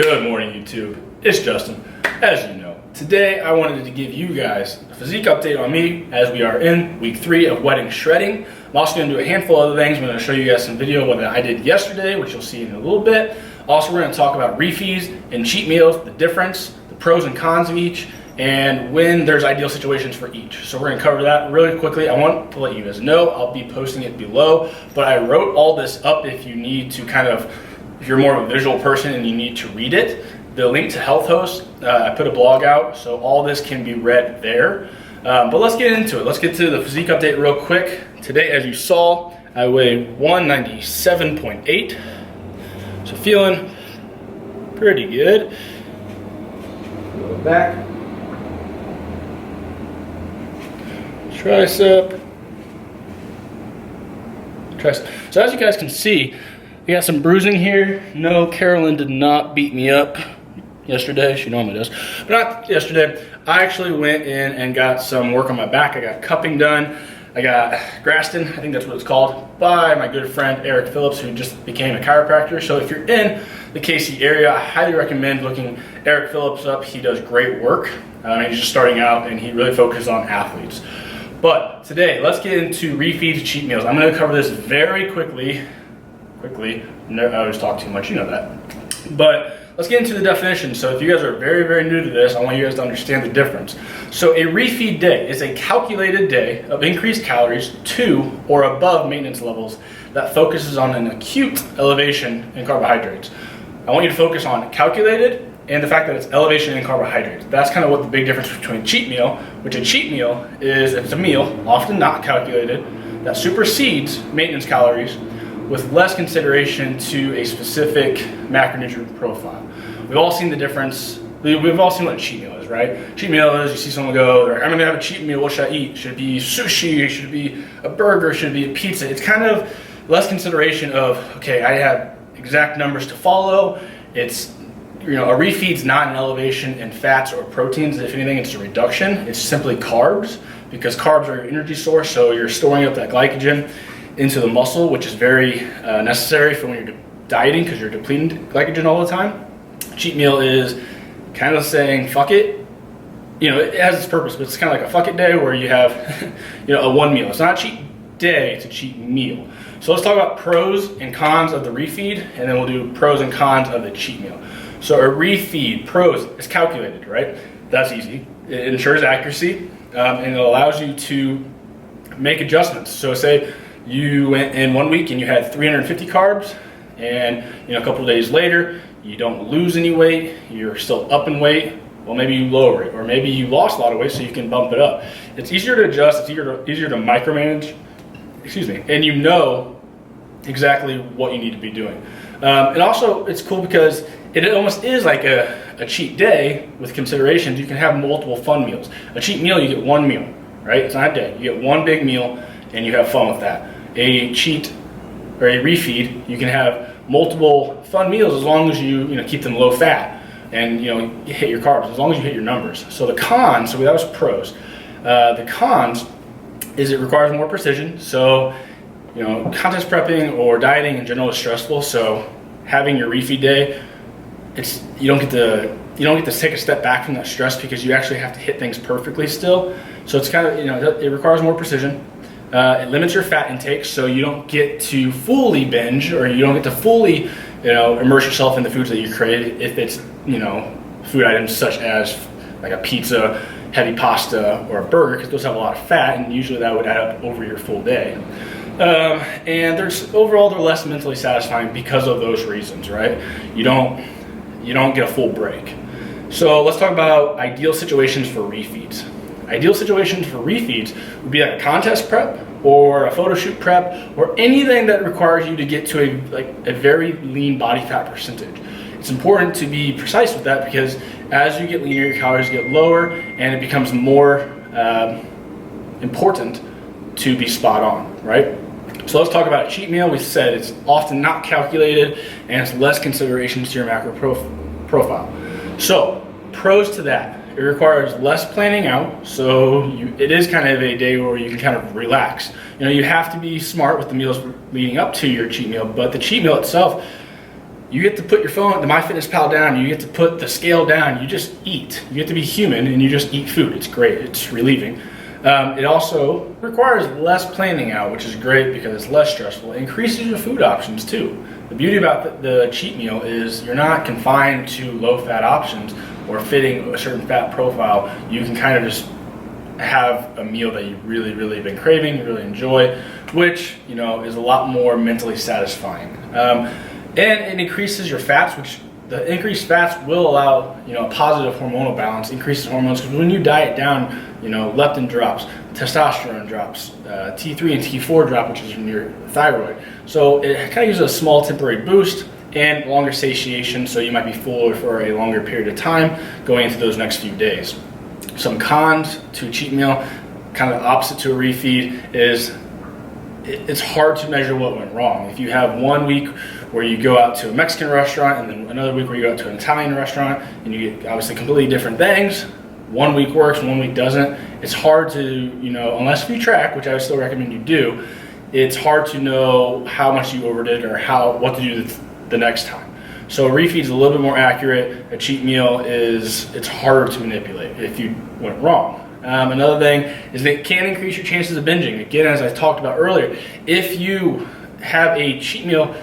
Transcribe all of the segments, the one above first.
Good morning, YouTube. It's Justin. As you know, today I wanted to give you guys a physique update on me as we are in week 3 of wedding shredding. I'm also going to do a handful of other things. I'm going to show you guys some video of what I did yesterday, which you'll see in a little bit. Also, we're going to talk about refeeds and cheat meals, the difference, the pros and cons of each, and when there's ideal situations for each. So we're going to cover that really quickly. I want to let you guys know I'll be posting it below, but I wrote all this up if you need to if you're more of a visual person and you need to read it. The link to Health Host, I put a blog out, so all this can be read there. But let's get into it. Let's get to the physique update real quick. Today, as you saw, I weigh 197.8, so feeling pretty good. Go back. Tricep. So as you guys can see, we got some bruising here. No, Carolyn did not beat me up yesterday. She normally does, but not yesterday. I actually went in and got some work on my back. I got cupping done. I got graston, I think that's what it's called, by my good friend Eric Phillips, who just became a chiropractor. So if you're in the KC area, I highly recommend looking Eric Phillips up. He does great work. He's just starting out and he really focuses on athletes. But today, let's get into refeeds, cheat meals. I'm going to cover this very quickly. I always talk too much, you know that. But let's get into the definition. So if you guys are very, very new to this, I want you guys to understand the difference. So a refeed day is a calculated day of increased calories to or above maintenance levels that focuses on an acute elevation in carbohydrates. I want you to focus on calculated and the fact that it's elevation in carbohydrates. That's kind of what the big difference between cheat meal, which a cheat meal is, it's a meal, often not calculated, that supersedes maintenance calories with less consideration to a specific macronutrient profile. We've all seen the difference. We've all seen what a cheat meal is, right? Cheat meal is, you see someone go, they're like, I'm gonna have a cheat meal, what should I eat? Should it be sushi? Should it be a burger? Should it be a pizza? It's kind of less consideration of, okay, I have exact numbers to follow. It's, a refeed's not an elevation in fats or proteins. If anything, it's a reduction. It's simply carbs, because carbs are your energy source, so you're storing up that glycogen into the muscle, which is very necessary for when you're dieting, because you're depleting glycogen all the time. Cheat meal is kind of saying fuck it. It has its purpose, but it's kind of like a fuck it day where you have a one meal. It's not a cheat day, it's a cheat meal. So let's talk about pros and cons of the refeed, and then we'll do pros and cons of the cheat meal. So a refeed, pros, is calculated, right? That's easy. It ensures accuracy, and it allows you to make adjustments. So say you went in 1 week and you had 350 carbs, and a couple of days later you don't lose any weight, you're still up in weight. Well, maybe you lower it, or maybe you lost a lot of weight, so you can bump it up. It's easier to adjust. It's easier to micromanage. And you know exactly what you need to be doing. And also, it's cool because it almost is like a cheat day with considerations. You can have multiple fun meals. A cheat meal, you get one meal, right? It's not a day. You get one big meal and you have fun with that. A cheat or a refeed, you can have multiple fun meals as long as you keep them low fat and you hit your carbs, as long as you hit your numbers. So the cons, so that was pros. The cons is it requires more precision. So contest prepping or dieting in general is stressful. So having your refeed day, you don't get to take a step back from that stress, because you actually have to hit things perfectly still. So it's kind of it requires more precision. It limits your fat intake, so you don't get to fully binge, or you don't get to fully immerse yourself in the foods that you crave. If it's food items such as like a pizza, heavy pasta, or a burger, because those have a lot of fat, and usually that would add up over your full day. And overall they're less mentally satisfying because of those reasons, right? You don't get a full break. So let's talk about ideal situations for refeeds. Ideal situations for refeeds would be like a contest prep or a photo shoot prep, or anything that requires you to get to a very lean body fat percentage. It's important to be precise with that, because as you get leaner, your calories get lower, and it becomes more important to be spot on, right? So let's talk about a cheat meal. We said it's often not calculated, and it's less considerations to your macro profile. So pros to that: it requires less planning out. So it is kind of a day where you can kind of relax. You have to be smart with the meals leading up to your cheat meal, but the cheat meal itself, You get to put your phone, the MyFitnessPal down, you get to put the scale down, you just eat. You get to be human and you just eat food. It's great, it's relieving. It also requires less planning out, which is great because it's less stressful. It increases your food options too. The beauty about the cheat meal is you're not confined to low-fat options or fitting a certain fat profile. You can kind of just have a meal that you really, really have been craving, you really enjoy, which, you know, is a lot more mentally satisfying. And it increases your fats, which the increased fats will allow, you know, a positive hormonal balance, increases hormones, because when you diet down, you know, leptin drops, testosterone drops, T3 and T4 drop, which is in your thyroid. So it kind of gives a small temporary boost and longer satiation, so you might be fuller for a longer period of time going into those next few days. Some cons to a cheat meal, kind of opposite to a refeed, is it's hard to measure what went wrong. If you have 1 week where you go out to a Mexican restaurant and then another week where you go out to an Italian restaurant and you get obviously completely different things, 1 week works, 1 week doesn't. It's hard to, you know, unless you track, which I would still recommend you do, it's hard to know how much you overdid or what to do the next time. So a refeed is a little bit more accurate. A cheat meal it's harder to manipulate if you went wrong. Another thing is that it can increase your chances of binging. Again, as I talked about earlier, if you have a cheat meal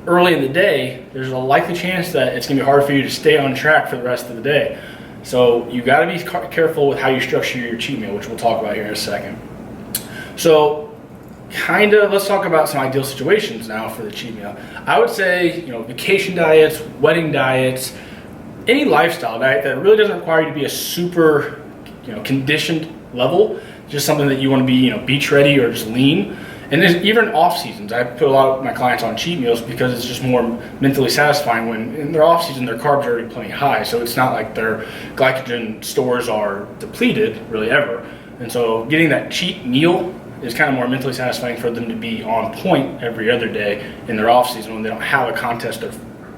early in the day, there's a likely chance that it's gonna be hard for you to stay on track for the rest of the day. So you gotta be careful with how you structure your cheat meal, which we'll talk about here in a second. So let's talk about some ideal situations now for the cheat meal. I would say, you know, vacation diets, wedding diets, any lifestyle diet that really doesn't require you to be a super, you know, conditioned level, just something that you want to be, you know, beach ready or just lean. And even off seasons, I put a lot of my clients on cheat meals because it's just more mentally satisfying when in their off season their carbs are already plenty high, so it's not like their glycogen stores are depleted really ever. And so getting that cheat meal is kind of more mentally satisfying for them to be on point every other day in their off season when they don't have a contest of,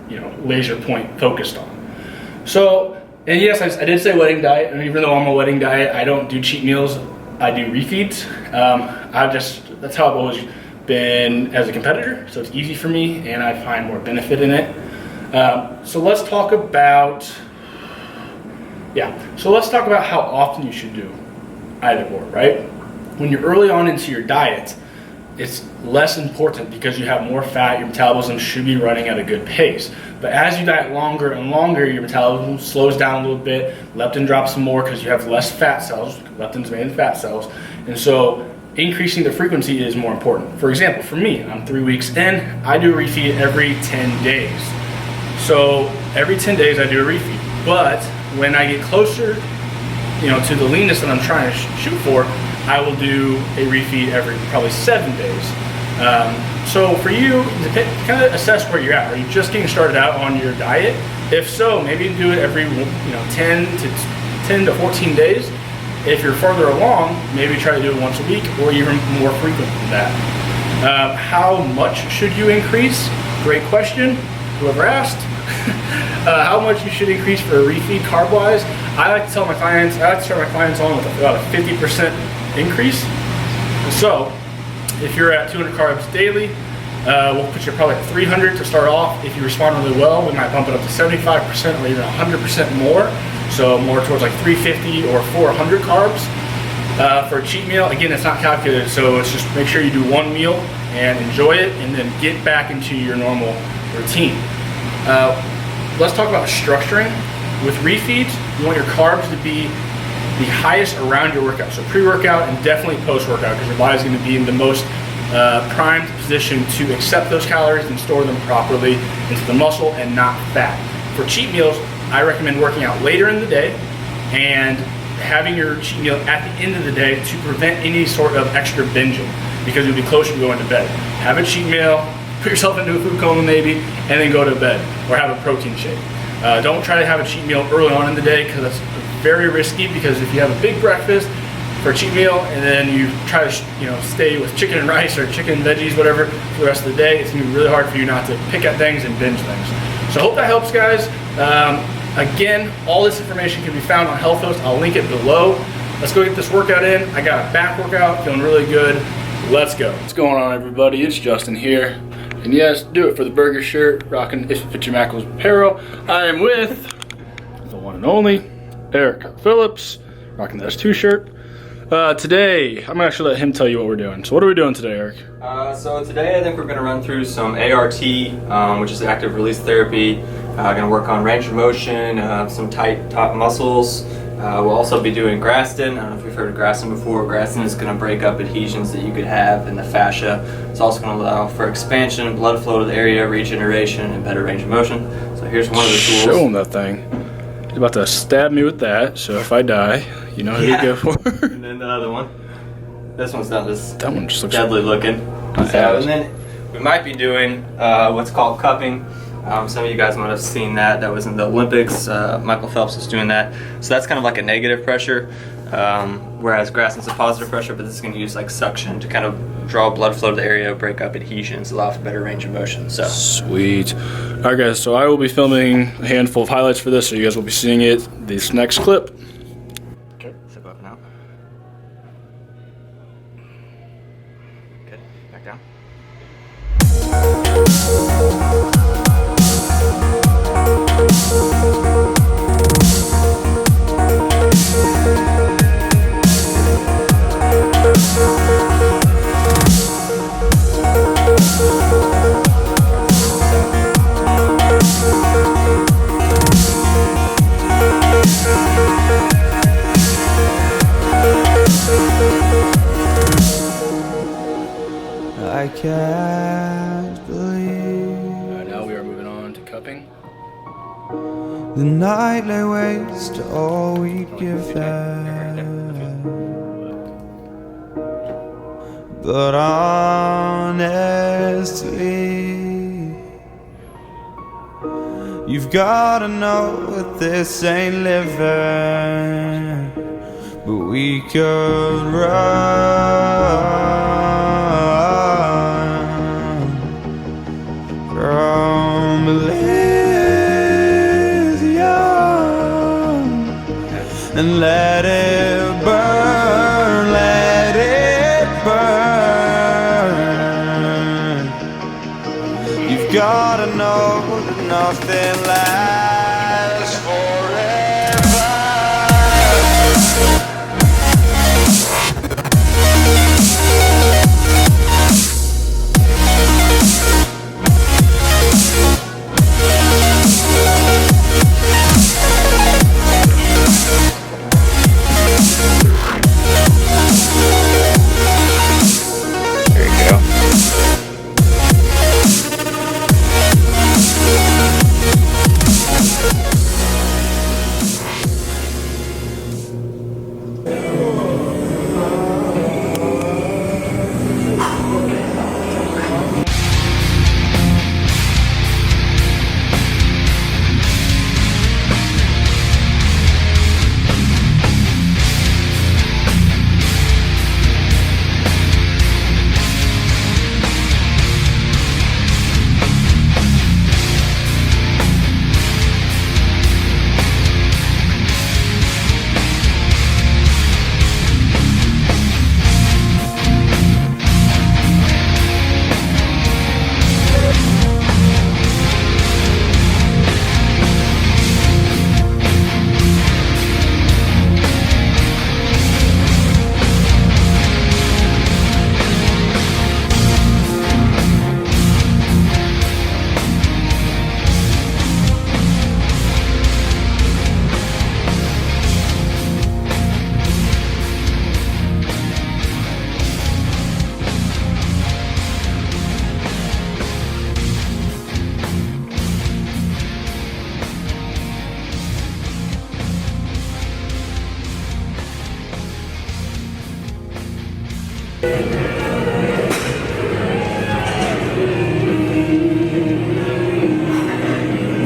you know, laser point focused on. So, and yes, I did say wedding diet, and even though I'm a wedding diet, I don't do cheat meals, I do refeeds. That's how I've always been as a competitor, so it's easy for me and I find more benefit in it. So let's talk about how often you should do either or, right? When you're early on into your diet, it's less important because you have more fat, your metabolism should be running at a good pace. But as you diet longer and longer, your metabolism slows down a little bit, leptin drops some more because you have less fat cells, leptin's made in fat cells, and so increasing the frequency is more important. For example, for me, I'm 3 weeks in, I do a refeed every 10 days. So every 10 days I do a refeed, but when I get closer, you know, to the leanness that I'm trying to shoot for, I will do a refeed every probably 7 days. So for you, to kind of assess where you're at. Are you just getting started out on your diet? If so, maybe do it every 10 to 14 days. If you're further along, maybe try to do it once a week or even more frequent than that. How much should you increase? Great question, whoever asked. How much you should increase for a refeed carb-wise? I like to start my clients on with about a 50% increase. So if you're at 200 carbs daily, we'll put you probably at 300 to start off. If you respond really well, we might bump it up to 75% or even 100% more. So more towards like 350 or 400 carbs for a cheat meal. Again, it's not calculated, so it's just make sure you do one meal and enjoy it and then get back into your normal routine. Let's talk about structuring. With refeeds, you want your carbs to be the highest around your workout. So pre-workout and definitely post-workout, because your body's going to be in the most primed position to accept those calories and store them properly into the muscle and not fat. For cheat meals, I recommend working out later in the day and having your cheat meal at the end of the day to prevent any sort of extra binging, because you'll be closer to going to bed. Have a cheat meal, put yourself into a food coma maybe, and then go to bed, or have a protein shake. Don't try to have a cheat meal early on in the day, because that's very risky, because if you have a big breakfast for a cheat meal and then you try to stay with chicken and rice or chicken and veggies, whatever, for the rest of the day, it's going to be really hard for you not to pick at things and binge things. So I hope that helps, guys. Again, all this information can be found on Health Host. I'll link it below. Let's go get this workout in. I got a back workout, feeling really good. Let's go. What's going on, everybody? It's Justin here. And yes, do it for the burger shirt, rocking If It Fits Your Mackles apparel. I am with the one and only Eric Phillips, rocking the S2 shirt. Today, I'm gonna actually let him tell you what we're doing. So what are we doing today, Eric? So today I think we're gonna run through some ART, which is active release therapy. Gonna work on range of motion, some tight top muscles. We'll also be doing graston. I don't know if you've heard of graston before. Graston is gonna break up adhesions that you could have in the fascia. It's also gonna allow for expansion, blood flow to the area, regeneration, and better range of motion. So here's one of the tools. Show him that thing. He's about to stab me with that, so if I die, you know who to go for. And then the other one. This one's not this that one just looks deadly looking. So, and then we might be doing what's called cupping. Some of you guys might have seen that. That was in the Olympics. Michael Phelps was doing that. So that's kind of like a negative pressure, whereas graston's a positive pressure, but this is going to use like suction to kind of draw blood flow to the area, break up adhesions, allow for better range of motion. So sweet. All right, guys. So I will be filming a handful of highlights for this, so you guys will be seeing it this next clip. Okay. Step up now. Good. Back down. I can't believe Now we are moving on to cupping. the nightly waste to all we give them. But honestly, you've gotta know that this ain't living, but we could run from Elysium and let it burn, let it burn. You've gotta know that nothing lasts forever.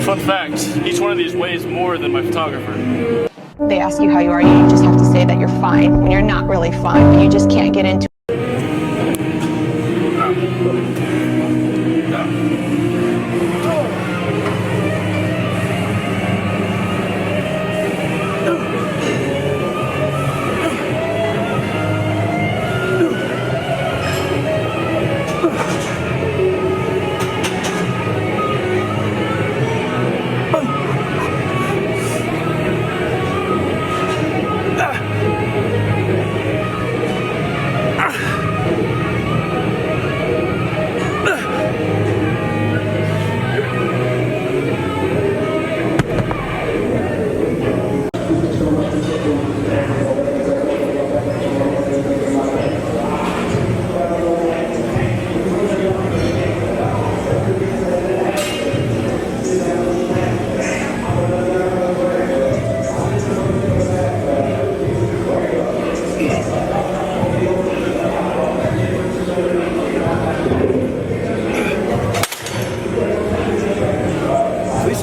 Fun fact, each one of these weighs more than my photographer. They ask you how you are, you just have to say that you're fine when you're not really fine, but you just can't get into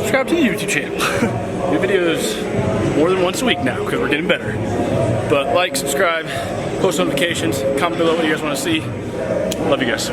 subscribe to the YouTube channel. New videos more than once a week now because we're getting better. But like, subscribe, post notifications, comment below what you guys want to see. Love you guys.